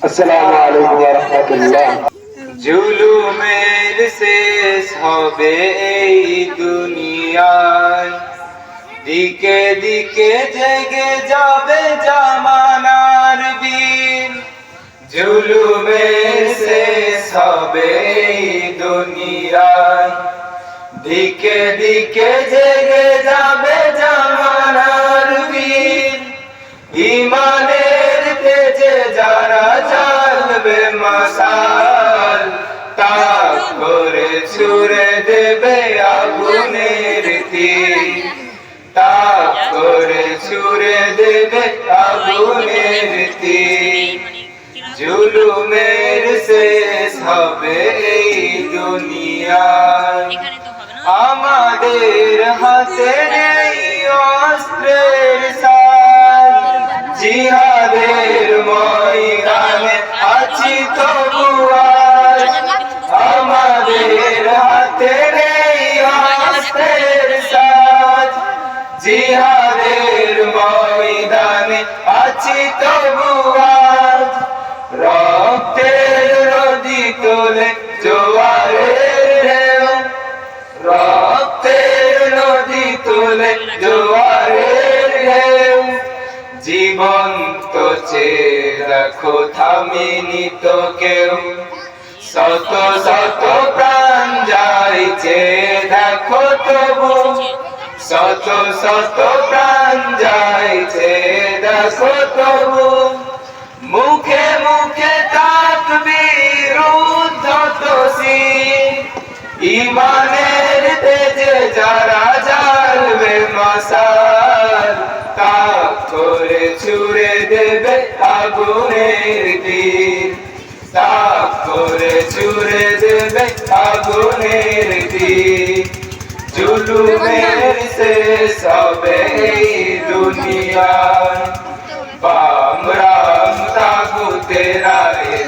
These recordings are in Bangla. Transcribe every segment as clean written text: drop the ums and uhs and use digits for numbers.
আসসালামু আলাইকুম ওয়া রাহমাতুল্লাহ। জুলুমের শেষ হবে এই দুনিয়ায়, দিকে দিকে জেগে যাবে জামানার বীর। জুলুমের শেষ হবে এই দুনিয়ায়, দিকে দিকে জেগে যাবে জামানার বীর। ইমানের তেজে যারা জ্বালবে মশাল, তাক করে ছুড়ে দেবে আগুনের তীর, তাক করে ছুড়ে দেবে আগুনের তীর। জুলুমের শেষ হবে এই দুনিয়ায়, আমাদের হাতে নেই অস্ত্রের সাজ, জিহাদের ময়দানে আছি তবু আজ। আমাদের হাতে নেই অস্ত্রের সাজ, জিহাদের ময়দানে আছি তবু আজ। রক্তের নদী তোলে জোয়ারের ঢেউ, রক্তের নদী তোলে জোয়ারের ঢেউ। জীবন তো চেয়ে রাখো থামিনি তো কেউ, শত শত প্রাণ যাইছে দেখো তবু, শত শত প্রাণ যাইছে দেখো তবু। মুখে মুখে তাকবীর উদ্ধত শির, ইমানের তেজে যারা জ্বালবে মশাল, তাক করে ছুড়ে দেবে আগুনের তীর, তাক করে ছুড়ে দেবে আগুনের তীর। জুলুমের শেষ হবে এই দুনিয়ায়, বাম রাম তাগুতেরা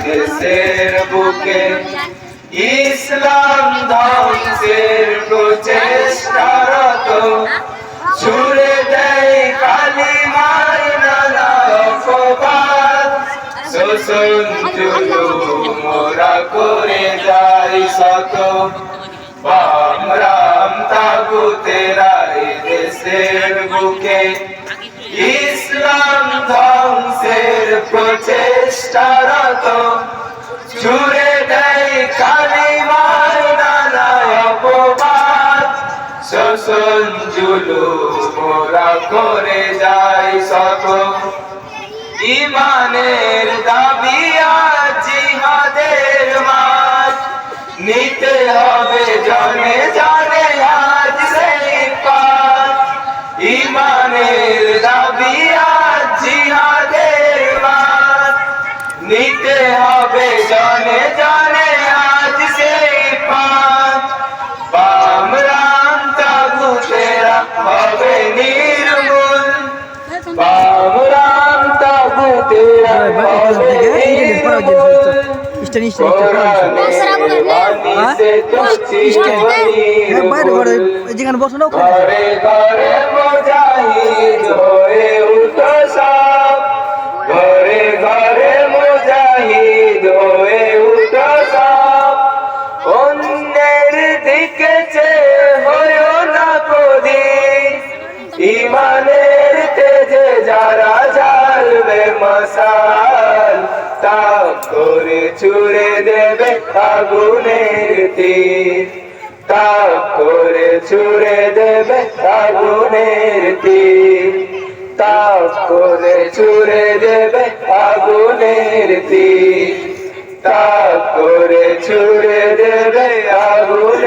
দেশের বুকে, ইসলাম ধ্বংসের প্রচেষ্টারত। ছুড়ে দেয় কালিমার নানা অপবাদ, শোষণ জুলুম মোরা করে যায় শত। বাম রাম তাগুতেরা দেশের বুকে, ইসলাম ধ্বংসের প্রচেষ্টারত। ছুড়ে দেয় কালিমার নানা অপবাদ, শোষণ জুলুম মোরা করে যায় শত। ইমানের দাবি আজ জিহাদের মাঠ, নিতে হবে জনে জনে আজ সেই পাঠ। ইমানের দাবি আজ জিহাদের মাঠ, নিতে হবে জনে জনে আজ সেই পাঠ। বাম রাম তাগুতেরা হবে নির্মূল, বাম রাম তাগুতেরা হবে নির্মূল। যেখানে বসে না ঘরে ঘরে মুজাহিদ হয়ে উঠো সব, ঘরে ঘরে মুজাহিদ হয়ে উঠো সব। অন্যের দিকে চেয়ে হয়ো না কদিন, ইমানের তেজে যারা জ্বালবে মশাল, তাক করে ছুড়ে দেবে আগুনের তীর, তাক করে ছুড়ে দেবে আগুনের তীর, তাক করে ছুড়ে দেবে আগুনের তীর, তাক করে ছুড়ে দেবে আগুন।